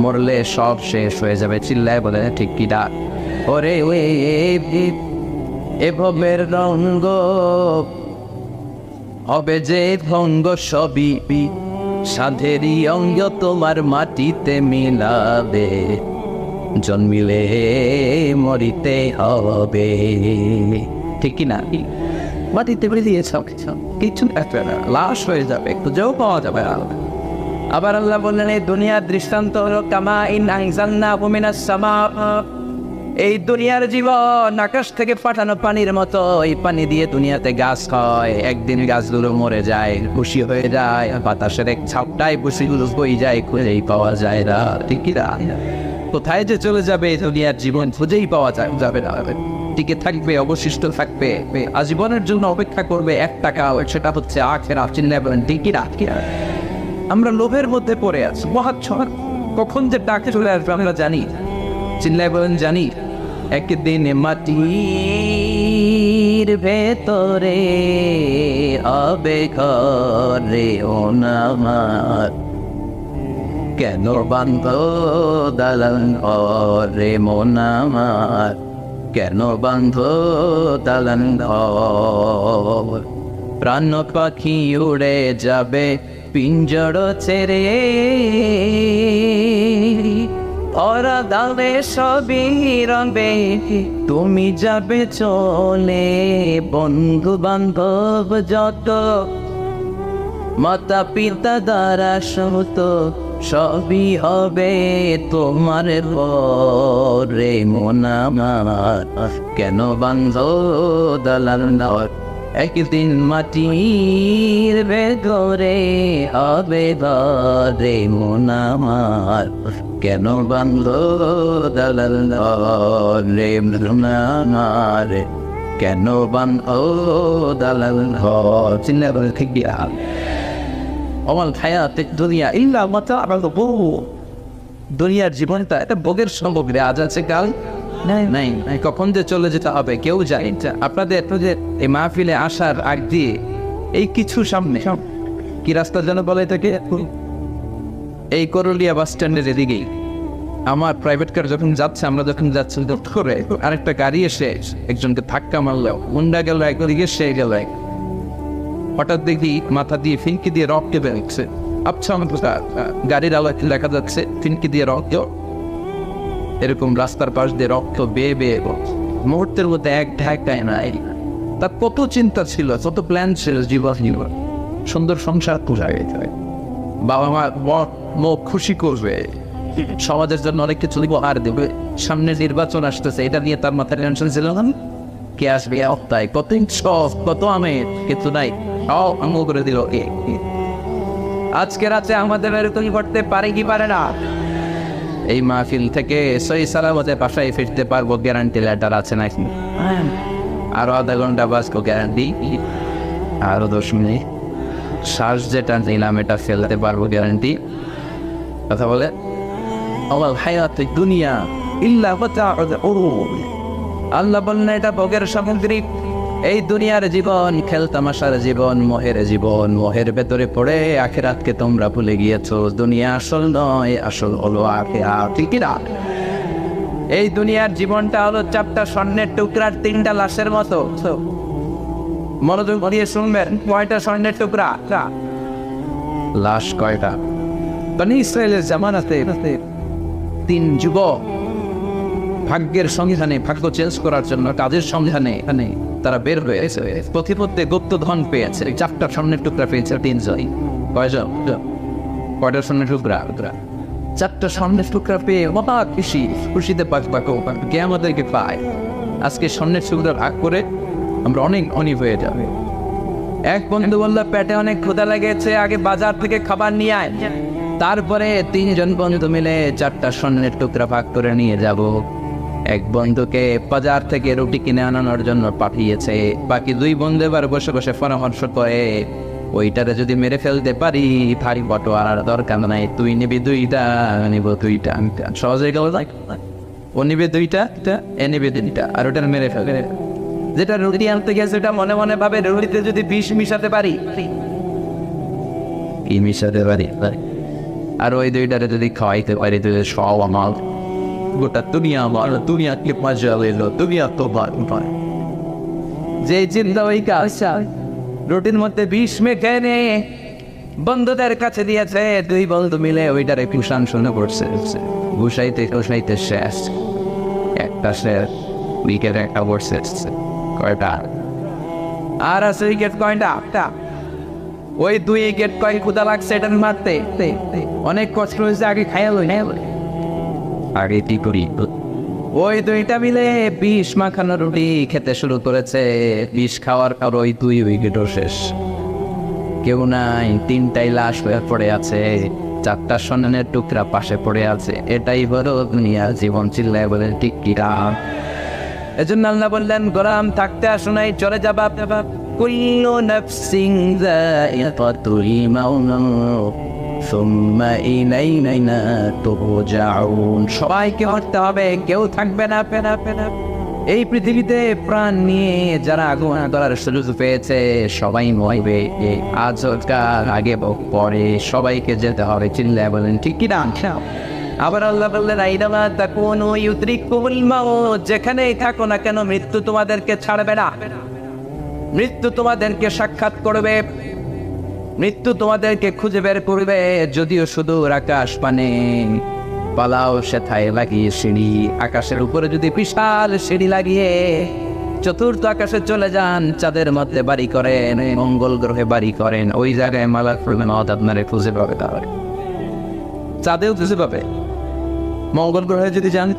মরলে সব শেষ হয়ে যাবে। চিল্লায় বলে ঠিক কিনা? ওরে এভাবের রঙ্গ হবে যে ভঙ্গ, সবই সাধেরই অঙ্গ তোমার মাটিতে মিলাবে, জন্মিলে মরিতে হবে। ঠিক কিনা? মাটিতে মিলিয়ে কিছু থাকবে না, লাশ হয়ে যাবে, খুঁজেও পাওয়া যাবে না। আবার আল্লাহ বললেন এই দুনিয়ার দৃষ্টান্ত হলো কামা ইন আনজালনাহু মিনাস সামা। এই দুনিয়ার জীবন আকাশ থেকে পাঠানো পানির মতো। এই পানি দিয়ে দুনিয়াতে গাছ হয়, একদিন গাছগুলো মরে যায়, খুশি হয়ে যায়, বাতাসের এক ঝাপটায় বসিগুলো বই যায়, খুঁজেই পাওয়া যায় না। ঠিক কিনা? কোথায় যে চলে যাবে এই দুনিয়ার জীবন খুঁজেই পাওয়া যাবে না। টিকে থাকবে, অবশিষ্ট থাকবে, আজীবনের জন্য অপেক্ষা করবে একটা কাল, সেটা হচ্ছে আখিরাত। চিন্তা করেন ঠিক কিনা? আমরা লোভের মধ্যে পড়ে আছি, মহাচ্ছন্ন। কখন যে ডাকে চলে আসবে আমরা জানি। চিল্লায় বলেন জানি। একদিন মাটির ভেতরে হবে ঘরে ওনামার, কেন বান্ধ দালান ঘরে মোনামার, কেন বান্ধ দালান ঘর। প্রাণ পাখি উড়ে যাবে পিঞ্জর ছেড়ে, ওরা দাবে সবই রবে, তুমি যাবে চলে। বন্ধু বান্ধব যত, মাতা পিতা দ্বারা সহত, সবই হবে তোমার পরে। মন আমার কেন বান্ধ দালাল নর, একদিন মাটির ভেতরে হবে ঘরে। মন আমার কেন বান্ধ দালাল নরে, মন আমার কেন বান্ধ দালাল ঘর। চিন্তা করে ঠিক গিয়া অমাল হায়াত দুনিয়া ইল্লা মাতাউল গুরুর। দুনিয়ার জীবনটা এটা ভোগের সামগ্রী, আজ আছে কাল নাই। কখন যে চলে যেতে হবে কেউ জানে না। আপনাদের এই মাহফিলে আসার আগ দিয়ে এই কিছু সামনে কি রাস্তা যেন বলে এটাকে, এই করলিয়া বাস স্ট্যান্ডের এদিকেই আমার প্রাইভেট কার যখন যাচ্ছে, আমরা যখন যাচ্ছি করে আরেকটা গাড়ি এসে একজনকে ধাক্কা মারলো, মুন্ডা গেল একদিকে, সে গেল এক। হঠাৎ দেখি মাথা দিয়ে ফিনকি দিয়ে রক্ত বেরোচ্ছে। আচ্ছা গাড়ির আলো দেখা যাচ্ছে ফিনকি দিয়ে রক্ত, এরকম রাস্তার পাশ দিয়ে রক্ত বেয়ে বেয়ে মুহূর্তের মধ্যে এক ঢাকায় নাই। তার কত চিন্তা ছিল, কত প্ল্যান ছিল জীবন, সুন্দর সংসার পূজা গেছে, বাবা মা মুখ খুশি করবে, সমাজের জন্য অনেক কিছু উপহার দেবে, সামনে নির্বাচন আসতেছে, এটা নিয়ে তার মাথায় টেনশন ছিল না। কে আসবে অক্তায়, কত সব কত আমের কিছু নাই, আঙুল করে দিল। আজকে রাতে আমাদের এরকম করতে পারে কি পারে না? এই মাহফিল থেকে সহি সালামতে বাসায় ফিরতে পারবো গ্যারান্টি লেটার আছে নাকি? আরো আধা ঘন্টা বাঁচবো গ্যারান্টি, আরো 10 মিনিট শ্বাস যেটা নিলাম এটা ফেলতে পারবো গ্যারান্টি। কথা বলে আমার হায়াত দুনিয়া ইল্লা মাতাউল গুরুর। আল্লাহ বললেন এটা ভোগের সামগ্রী। এই দুনিয়ার জীবন খেলতামাশার জীবন, মোহের জীবন, মোহের ভেতরে পড়ে আখিরাতকে তোমরা ভুলে গিয়েছো। দুনিয়া আসল নয়, আসল হলো আখিরাত। ঠিক না? এই দুনিয়ার জীবনটা হলো 4টা স্বর্ণের টুকরার 3টা লাশের মতো। মনোযোগ দিয়ে শুনবেন, কয়টা স্বর্ণের টুকরা? লাশ কয়টা? বনি ইসরায়েলের জামানাতে 3 যুবক ভাগ্যের সন্ধানে, ভাগ্য চেঞ্জ করার জন্য কাজের সন্ধানে এখানে তারা বের হয়েছে। প্রতিপদে গুপ্ত ধন পেয়েছে, 4টা স্বর্ণের টুকরা পেয়েছে 3 জন। কয়জন? কয়টা স্বর্ণের টুকরা? 4টা স্বর্ণের টুকরা পেয়ে মহা খুশিতে কে আমাদেরকে পায়। আজকে স্বর্ণের টুকরা ভাগ করে আমরা অনেক ধনী হয়ে যাবে। এক বন্ধু বলল পেটে অনেক ক্ষুধা লেগেছে, আগে বাজার থেকে খাবার নিয়ে আয়, তারপরে 3 জন বন্ধু মিলে 4টা স্বর্ণের টুকরা ভাগ করে নিয়ে যাব। এক বন্ধুকে বাজার থেকে রুটি কিনে আনানোর জন্য পাঠিয়েছে, বাকি 2 বন্ধু এবার বসে বসে পরামর্শ করে ওইটারে যদি মেরে ফেলতে পারি ভারী বটোয়ারার দরকার নাই, তুই নিবি 2টা, নিব 2টা। সহজে গেল, ও নিবে 2টা, এ নিবে 2টা, আর ওটার মেরে ফেলবে। যেটা রুটি আনতে গেছে ওটা মনে মনে ভাবে রুটিতে যদি বিষ মিশাতে পারি, কি মিশাতে পারি, আর ওই 2টারে যদি খাওয়াইতে পারি তুই সব আমার, গোটা দুনিয়া আমার, দুনিয়াকে মজা এলো, দুনিয়া তো নয়। যে চিন্তা ওই কাজ, রুটির মধ্যে বিষ মেখে নে বন্ধুদের কাছে দিয়েছে। 2 বন্ধু মিলে ওইটারে কুষাণ শুনে পড়ছে, ঘুষাইতে ঘুষাইতে শেষ। একটা শেষ উইকেট, একটা পড়ছে কয়টা, আর আছে উইকেট কয়টা? ওই 2 উইকেট কয় ক্ষুদা লাগছে এটা মারতে, অনেক কষ্ট হয়েছে, আগে খাইয়া লই না, আগে কি করি। ওই 2টা মিলে বিষ মাখানো রুটি খেতে শুরু করেছে। বিষ খাওয়ার পর ওই 2 উইকেটও শেষ, কেউ নাই, 3টাই লাশ হয়ে পড়ে আছে, 4টা স্বর্ণের টুকরা পাশে পড়ে আছে। এটাই হলো দুনিয়ার জীবন। চিল্লায় বলেন ঠিক কিনা? এজন্য আল্লাহ বললেন গোলাম থাকতে আসো নাই, চলে যাবা। কুল্লু নাফসিন যায়িকাতুল মাউত সুম্মা ইলাইনা তুরজাউন। সবাইকে মরতে হবে, কেউ থাকবে না। এই পৃথিবীতে প্রাণ নিয়ে যারা আগুন ধরার সুযোগ পেয়েছে সবাই মরবে, আজ আগে পরে সবাইকে যেতে হবে। চিল্লায় বলেন ঠিক কিনা? আবার আল্লাহ বললেন আইনামা তাকুনু ইউদরিকুমুল মাউত, যেখানেই থাকো না কেন মৃত্যু তোমাদেরকে ছাড়বে না। মৃত্যু তোমাদেরকে সাক্ষাৎ করবে, মৃত্যু তোমাদেরকে খুঁজে বের করবে। যদিও শুধু আকাশ পানে পালাও সেথায় লাগিয়ে সিঁড়ি, আকাশের উপরে যদি বিশাল সিঁড়ি লাগিয়ে চতুর্থ আকাশে চলে যান, চাঁদের মধ্যে বাড়ি করেন, মঙ্গল গ্রহে বাড়ি করেন, ওই জায়গায় মালাকুল মউত আপনারে খুঁজে পাবে। তাহলে চাঁদেও খুঁজে পাবে, মঙ্গল গ্রহে যদি যান,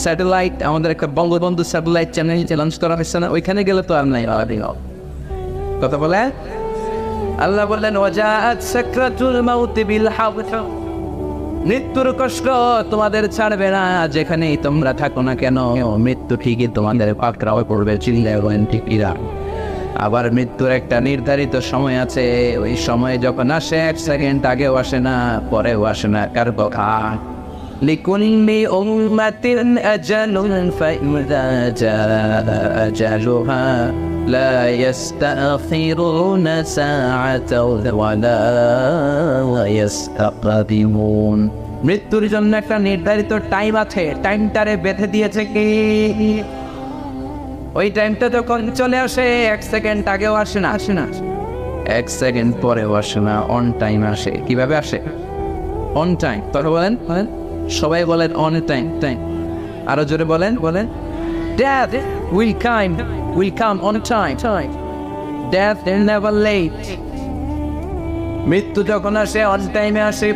স্যাটেলাইট, আমাদের একটা বঙ্গবন্ধু স্যাটেলাইট চ্যানেল লঞ্চ করা হয়েছে না, ওইখানে গেলে তো আর নাই কথা বলে। আল্লাহ বললেন ওয়াজাআত সাকরাতুল মাউত বিল হাক, মৃত্যুর কষ্ট তোমাদের ছাড়বে না, যেখানেই তোমরা থাকো না কেন মৃত্যু ঠিকই তোমাদের পাকড়াও পড়বে, চিল্লাবেন ঠিকইরা। আবার মৃত্যুর একটা নির্ধারিত সময় আছে, ওই সময় যখন আসে 1 সেকেন্ড আগেও আসে না, পরেও আসে না। কার কথা? লিকুল্লি উম্মাতিন আজালুন ফাইযা জাআ আজালুহা লা ইস্তাখিরুনা সাআতান ওয়া লা ইস্তাকদিমুন। মৃত্যুর জন্য একটা নির্ধারিত টাইম আছে, টাইমটারে বেঁধে দিয়েছে কি? ওই টাইমটা যখন চলে আসে 1 সেকেন্ড আগেও আসে না, 1 সেকেন্ড পরেও আসে না, অন টাইম আসে। কিভাবে আসে? On time. তখন বলেন, সবাই বলেন অন টাইম, টাইম। আরো জোরে বলেন, death will come on time. Death is never late. মৃত্যু যখন আসে অন টাইমে আসে,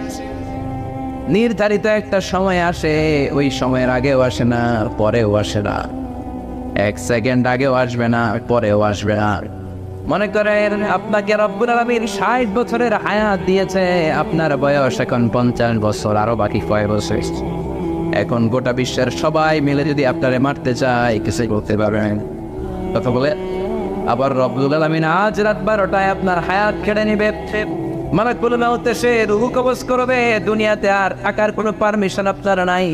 নির্ধারিত একটা সময় আসে, ওই সময়ের আগেও আসে না, পরেও আসে না। 1 সেকেন্ড আগেও আসবে না, পরেও আসবে না। মনে করেন আপনাকে রব্বুল আলামিন 60 বছরের হায়াত দিয়েছে, আপনার বয়স এখন 50 বছর, আরো বাকি কয় বছর। এখন গোটা বিশ্বের সবাই মিলে যদি আপনারে মারতে চায়, কিছুই করতে পারবেন। কথা বলে। আবার রব্বুল আলামিন আজ রাত 12টায় আপনার হায়াত কেড়ে নিবে, মালাকুল মউত এসে রূহ কবজ করবে। দুনিয়াতে আর থাকার কোনো পারমিশন আপনার নাই,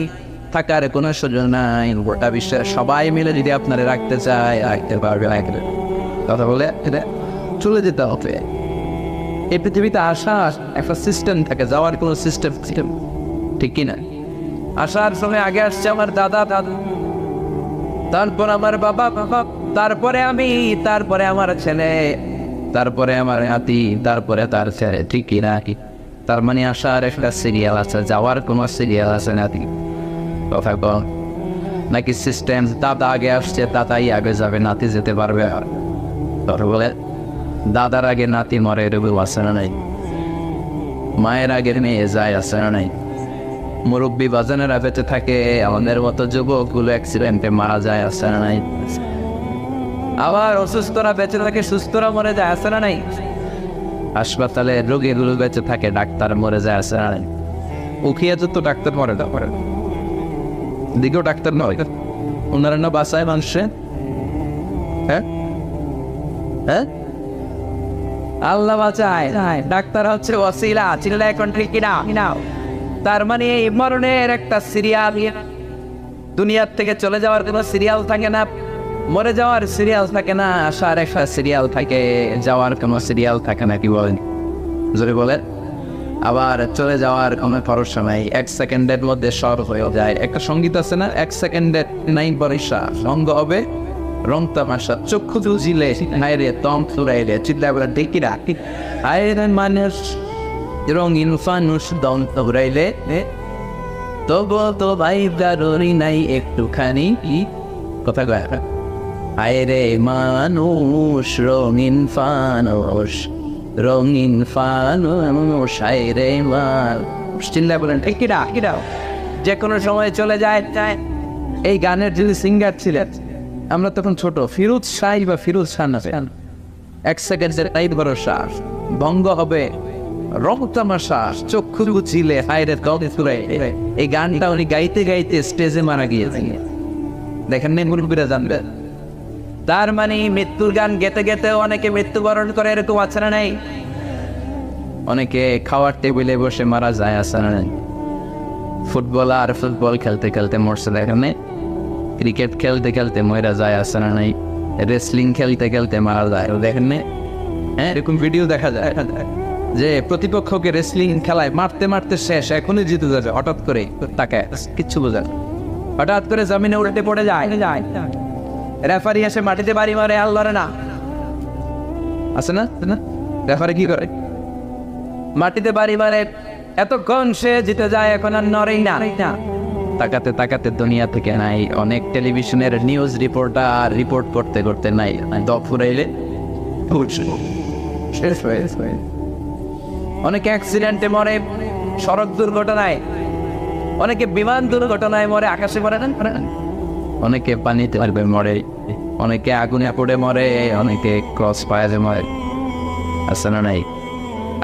থাকার কোনো সুযোগ নাই। গোটা বিশ্বের সবাই মিলে যদি আপনারে রাখতে চায়, রাখতে পারবে না। কথা বলে চলে যেতে হবে। এই পৃথিবীতে আসার একটা সিস্টেম থাকে, যাওয়ার কোনো সিস্টেম ঠিক কিনা? আসার সময় আগে আসছে আমার দাদা, তারপর আমার বাবা, তারপরে আমি, তারপরে আমার ছেলে, তারপরে আমার হাতি, তারপরে তার ছেলে, ঠিক কিনা? তার মানে আসার একটা সিরিয়াল আছে, যাওয়ার কোনো সিরিয়াল আছে নাকি? কথা বল। নাকি সিস্টেম দাদা আগে আসছে, দাদাই আগে যাবে, নাতি যেতে পারবে? আর কথা বলে, দাদার আগে নাতি মরে, এরকম আছে না নাই? মায়ের আগে মেয়ে যায়, আছে না নাই? মুরব্বী বাজানেরা বেঁচে থাকে, আমাদের মতো যুবকগুলো অ্যাক্সিডেন্টে মারা যায়, আছে না নাই? আবার অসুস্থরা বেঁচে থাকে, সুস্থরা মরে যায়, আছে না নাই? হাসপাতালে রোগীগুলো বেঁচে থাকে, ডাক্তার মরে যায়, আছে না নাই? উখিয়া তো ডাক্তার মরে না, মরে দিকেও ডাক্তার নয়, ওনারা না বাসায় মানুষে। হ্যাঁ, আল্লাহ বাঁচায়, ডাক্তার হচ্ছে ওসিলা, চিল্লা এখন ঠিক কিনা? তার মানে এই মরণের একটা সিরিয়াল, দুনিয়ার থেকে চলে যাওয়ার কোনো সিরিয়াল থাকে না, মরে যাওয়ার সিরিয়াল থাকে না, আসার একটা সিরিয়াল থাকে, যাওয়ার কোনো সিরিয়াল থাকে না। কি বলেন? যদি বলে আবার চলে যাওয়ার কোনো ভরসা নাই, 1 সেকেন্ডের মধ্যে সব হয়ে যায়। একটা সঙ্গীত আছে না, 1 সেকেন্ডের নাই বরিশা, রঙ্গ হবে রং তামাশা, চক্ষু তুজিলে হায়রে তম ফুরাইলে, চিল্লা বলে ডেকিরা হায়রে মানুষ রঙিন ফানুষ দম ফুরাইলে, তবু তো ভাই দারুরি নাই একটুখানি। কথা কয়, হায়রে মানুষ রঙিন ফানুষ, রঙিন ফানুষ, হায়রে মানুষ, চিল্লা বলেন ডেকিরা। যে কোনো সময় চলে যায়। এই গানের যিনি সিঙ্গার ছিলেন, আমরা তখন ছোট, ফিরোজ শাহ বা ফিরোজ শাহ না, 1 সেকেন্ডের নাই ভরসা, ভঙ্গ হবে রং তামাশা, চক্ষু বুঝিলে হায়রে কবে ফুরাই। এই গানটা উনি গাইতে গাইতে স্টেজে মারা গিয়েছেন, দেখেন নেই, মুরব্বীরা জানবে। তার মানে মৃত্যুর গান গেতে গেতে অনেকে মৃত্যুবরণ করে, এরকম আছে না নাই? অনেকে খাওয়ার টেবিলে বসে মারা যায়, আছে না নাই? ফুটবলার ফুটবল খেলতে খেলতে মরছে, দেখেন, ক্রিকেট খেলতে খেলতে মরা যায়, আছে না নাই? রেসলিং খেলতে খেলতে মারা যায়, দেখেন না? হ্যাঁ, এরকম ভিডিও দেখা যায় যে প্রতিপক্ষকে রেসলিং খেলায় মারতে মারতে শেষ, এখনই জিতে যাবে, হঠাৎ করে তাকে কিচ্ছু বোঝেন, হঠাৎ করে জমিনে উল্টে পড়ে যায়, রেফারি এসে মাটিতে বাড়ি মারে, আর লড়ে না, আছে না রেফারি কি করে? মাটিতে বাড়ি মারে, এতক্ষণ সে জিতে যায়, এখন আর নড়েই না। তাকাতে তাকাতে দুনিয়া থেকে নাই। অনেক টেলিভিশনের নিউজ রিপোর্টার রিপোর্ট করতে করতে নাই, দপ ফুরাইলে শেষ হয়ে। অনেকে অ্যাক্সিডেন্টে মরে, সড়ক দুর্ঘটনায়, অনেকে বিমান দুর্ঘটনায় মরে, আকাশে মরে না, অনেকে পানিতে মরে, অনেকে আগুনে পড়ে মরে, অনেকে ক্রস ফায়ারে মরে, আছে না নাই?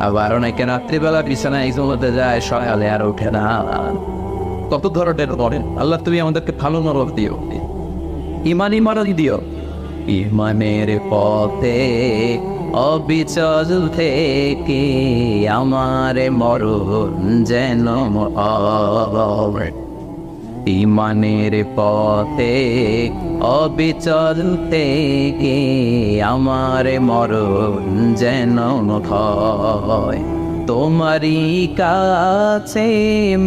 আবার অনেকে রাত্রিবেলা বিছানায় ঘুমোতে যায়, সকালে আর ওঠে না। কত ধরনের মরে। আল্লাহ তুমি আমাদেরকে ভালো মরণ দিও, ইমানি মরণ দিও। ইমানের পথে অবিচল থেকে আমার মরণ যেন হয়। ইমানের পথে অবিচল থেকে আমার মরণ যেন হয়। তোমারই কাছে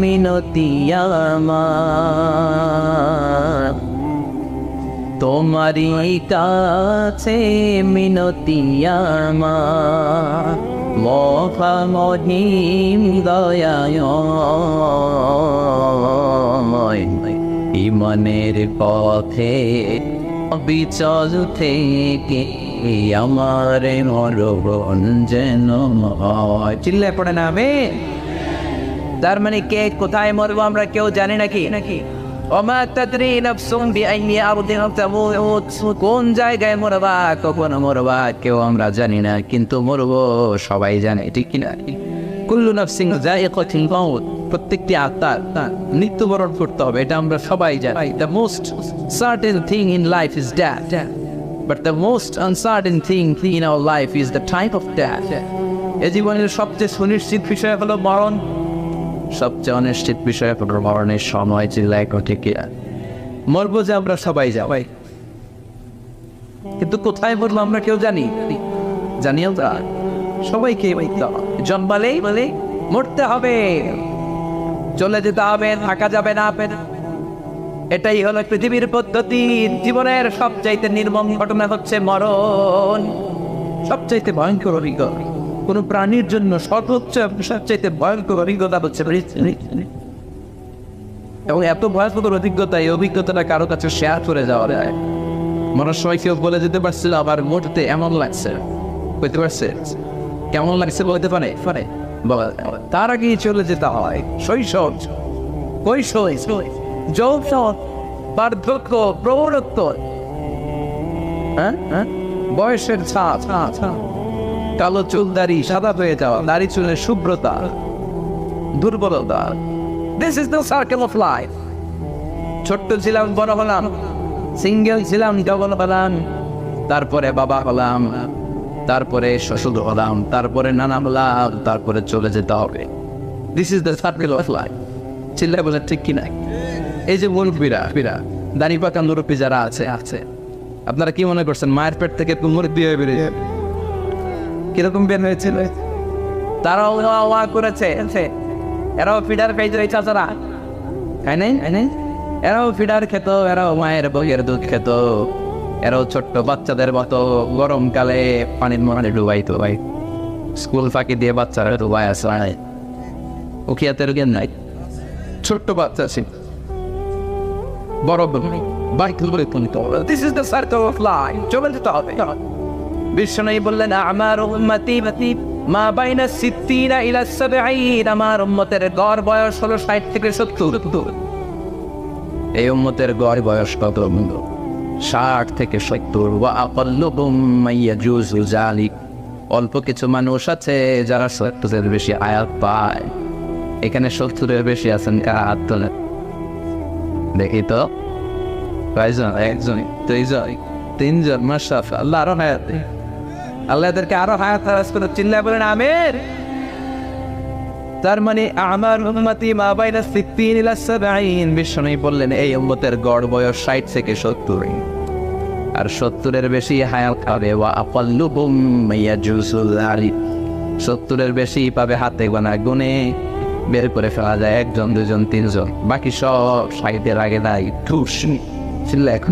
মিনতি আমার, তোমারই কাছে মিনতি আমার, মহা মহিম দয়াময়। ইমানের পথে বিচল থেকে আমার মরণ যেন হয়। চিল্লায় পড়ে না আমি। তার মানে কে কোথায় মরবো আমরা কেউ জানি নাকি? ওমা তাদরি নাফসুম বিআইয়ি আরদিন তামুত, কোন জায়গায় মরবা, কখন মরবা কেউ আমরা জানি না, কিন্তু মরবো সবাই জানে, ঠিক কিনা? কুল্লু নাফসিন যায়িকাতুল মাউত, প্রত্যেকটি আত্মার মৃত্যুবরণ করতে হবে, এটা আমরা সবাই জানি। The most certain thing in life is death, but the most uncertain thing in our life is the type of death. এই জীবনের সবচেয়ে সুনিশ্চিত বিষয় হলো মরণ, সবচেয়ে অনিশ্চিত বিষয় হলো মরণের সময়। চিল্লায় ঠিক মরবো যে আমরা সবাই যাই, কিন্তু কোথায় মরবো আমরা কেউ জানি? জানিও তা সবাইকে জন্মালেই বলে মরতে হবে, চলে যেতে হবে, থাকা যাবে না। এটাই হলো পৃথিবীর পদ্ধতি। জীবনের সবচাইতে নির্মম ঘটনা হচ্ছে মরণ, সবচাইতে ভয়ঙ্কর অভিজ্ঞতা কোন প্রাণীর জন্য। সর্বোচ্চ সবচাইতে ভয়ঙ্কর অভিজ্ঞতা হচ্ছে এবং এত ভয়ঙ্কর অভিজ্ঞতা, এই অভিজ্ঞতাটা কারো কাছে শেয়ার করে যাওয়া যায়। মরার সময় কেউ বলে যেতে পারছিল আবার মরতে এমন লাগছে, বলতে পারছে কেমন লাগছে বলতে পারে? তার আগেই চলে যেতে হয় শৈশব, কৈশোর, যৌবন, বার্ধক্য, প্রৌঢ়ত্ব, বয়সের ছাপ, কালো চুল দাড়ি সাদা হয়ে যাওয়া, দাড়ি চুলের শুভ্রতা, দুর্বলতা। This is the circle of life. ছোট্ট ছিলাম, বড় হলাম, সিঙ্গেল ছিলাম, ডবল হলাম, তারপরে বাবা হলাম, তারপরে শ্বশুর হলাম, তারপরে নানা হলাম, তারপরে চলে যেতে হবে। This is the circle of life. চিল্লায় বলে ঠিক কিনা? এই যে মুরব্বীরা, দাড়ি পাকা মুরব্বী যারা আছে, আপনারা কি মনে করছেন মায়ের পেট থেকে মুরব্বী হয়ে বেরিয়ে কিরকম বের হয়েছিল? তারাও ওয়া করেছে, এরাও ফিডার খাইতে চাচারা খাই নাই, এরাও ফিডার খেত, এরাও মায়ের বইয়ের দুধ খেত, এরাও ছোট্ট বাচ্চাদের মতো গরমকালে পানির মধ্যে ডুবাইতো। ভাই স্কুল ফাঁকি দিয়ে বাচ্চারা ডুবাই আসে, উখিয়াতের জ্ঞান নাই, ছোট্ট বাচ্চা ছিল, বড় This is the circle of life. চলে যেতে হবে। বিশ্বনবী বললেন আমার উম্মতি মা বাইনা 60 ইলা 70, আমার উম্মতের গড় বয়স হলো 60 থেকে 70। এই উম্মতের গড় বয়স কত? 60 থেকে 70। ওয়া আকাল্লুহুম মাইয়াজুজু যালিক, অল্প কিছু মানুষ আছে যারা 70-এর বেশি আয়াত পায়। এখানে 70-এর বেশি আছেন হাত তোলেন দেখি তো। কয়জন? একজন, দুইজন, তিনজন, মাশাআল্লাহ। আল্লাহ আরো হায়াত, আল্লাহ এদেরকে আরো হায়াত দারাজ করে। চিল্লায় বলেন আমিন। তার মানে আমার উম্মতি মা বাইনা 60 ইলা 70। বিশ্বনবী বললেন এই উম্মতের গড় বয়স 60 থেকে 70, আর 70-এর বেশি হায়াত পাবে। ওয়া আকাল্লুহুম মাইয়াজুজু যালিক, 70-এর বেশি পাবে হাতে গোনা, গুনে বের করে ফেলা যায় 1 জন, 2 জন, 3 জন, বাকি সব 60-এর আগে নাই। ঠুস চিল্লা এখন